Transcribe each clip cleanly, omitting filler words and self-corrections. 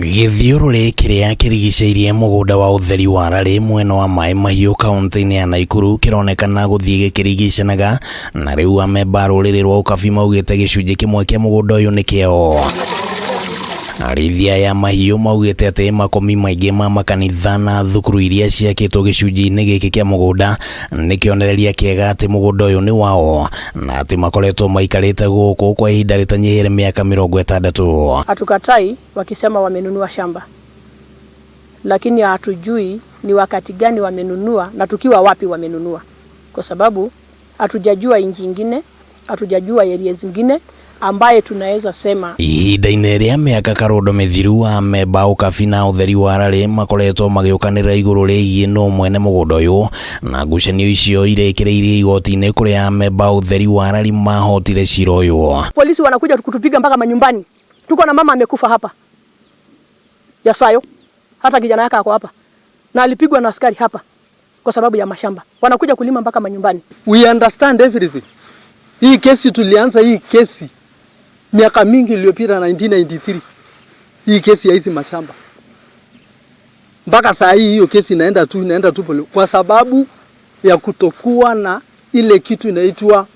Githiururi kiria kirigiceirie mugunda wa Utheri wa Lari mwena wa Mai Mahiu kaunti-ini ya Nakuru kironekana guthii gikirigicanaga na riu Amemba ruriri rwa ukabi maugite gicunji kimwe kia mugunda uyu ni kiao. Arithia ya mahiu maugite ati makomi maingi ma makanitha na thukuru iria ciakitwo gicunji-ini giki kia mugunda ni kionereria kiega ati mugunda uyu ni wao na ati makoretwo maikarite guku kwa ihinda ritanyihire miaka 60. Hatukatai wakisema wamenunua shamba, lakini hatujui ni wakati gani wamenunua na tukiwa wapi wamenunua, kwa sababu hatujajua inji ingine, hatujajua area zingine ambaye tunaweza sema. Ihinda-ini ria miaka karondo mithiru Amemba ukabi na Utheri wa Lari makoretwo magiukanira iguru rigie no mwene mugunda uyu na ngucanio icio irekireirie igoti-ini kuria Amemba Utheri wa Lari mahotire cira uyu. Polisi wanakuja kutupiga mpaka manyumbani. Tuko na mama amekufa hapa Yasayo, hata kijana yake ako hapa na alipigwa na askari hapa kwa sababu ya mashamba. Wanakuja kulima mpaka manyumbani. We understand everything. Hii kesi tulianza hii kesi miaka mingi iliyopita 1993. Hii kesi ya hizi mashamba. Mpaka saa hii hiyo kesi inaenda tu kwa sababu ya kutokuwa na ile kitu inaitwa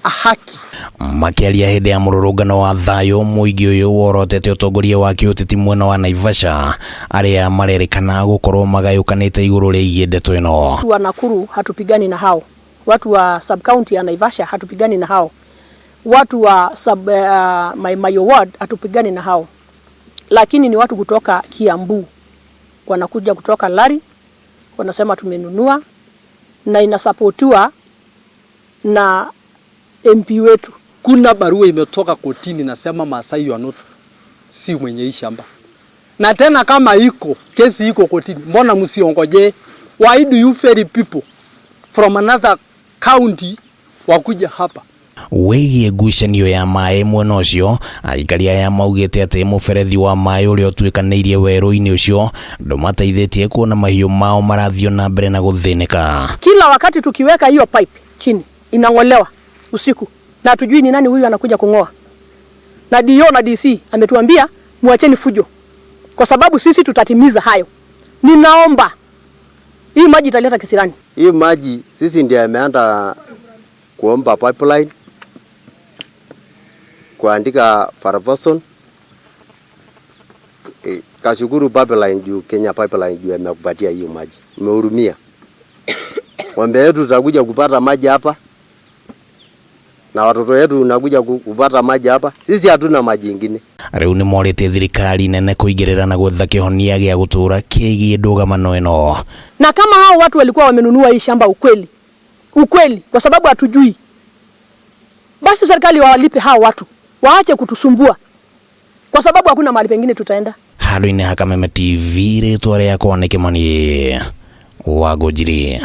haki. Makiaria hende ya mururungano wa thayo muingi uyu worotete utongoria wa kiuteti mwena wa Naivasha aria marerikana gukorwo magayukanite iguru rigie ndeto ino. Watu wa Nakuru hatupigani na hao. Watu wa sub county ya Naivasha hatupigani na hao. Watu wa my ward hatupigani na hao. Lakini ni watu kutoka Kiambu wanakuja kutoka Lari, wanasema tumenunua na inasapotiwa na MP wetu. Kuna barua imetoka kotini nasema Masai you are not si mwenye hii shamba. Na tena kama iko kesi iko kotini, mbona msiongoje? Why do you ferry people from another county wakuja hapa? Wegie ngucanio ya mai mwena ucio aikaria ya maugite ati muberethi wa mai uria utwikanirie weru-ini ucio ndumateithitie kuona mahiu mao marathio na mbere na guthinika. Kila wakati tukiweka hiyo pipe chini inangolewa usiku na tujui ni nani huyu anakuja kungoa. Na DO na DC ametuambia muacheni fujo kwa sababu sisi tutatimiza hayo. Ninaomba hii maji italeta kisirani. Hii maji sisi ndio ameanza kuomba pipeline, kuandika Farvason, kashukuru pipeline juu Kenya pipeline juu amekupatia hiyo maji. Umehurumia. Ng'ombe yetu tutakuja kupata maji hapa. Na watoto wetu unakuja kupata maji hapa. Sisi hatuna maji nyingine. Riu ni morite thirikari nene kuigirira na gwetha kihonia gia gutura kigie ndugamano ino. Na kama hao watu walikuwa wamenunua hii shamba ukweli kwa sababu hatujui, basi serikali wawalipe hao watu, waache kutusumbua kwa sababu hakuna mahali pengine tutaenda. Halu-ini ha Kameme TV ritwa riakwa ni Kimani Wagojiri.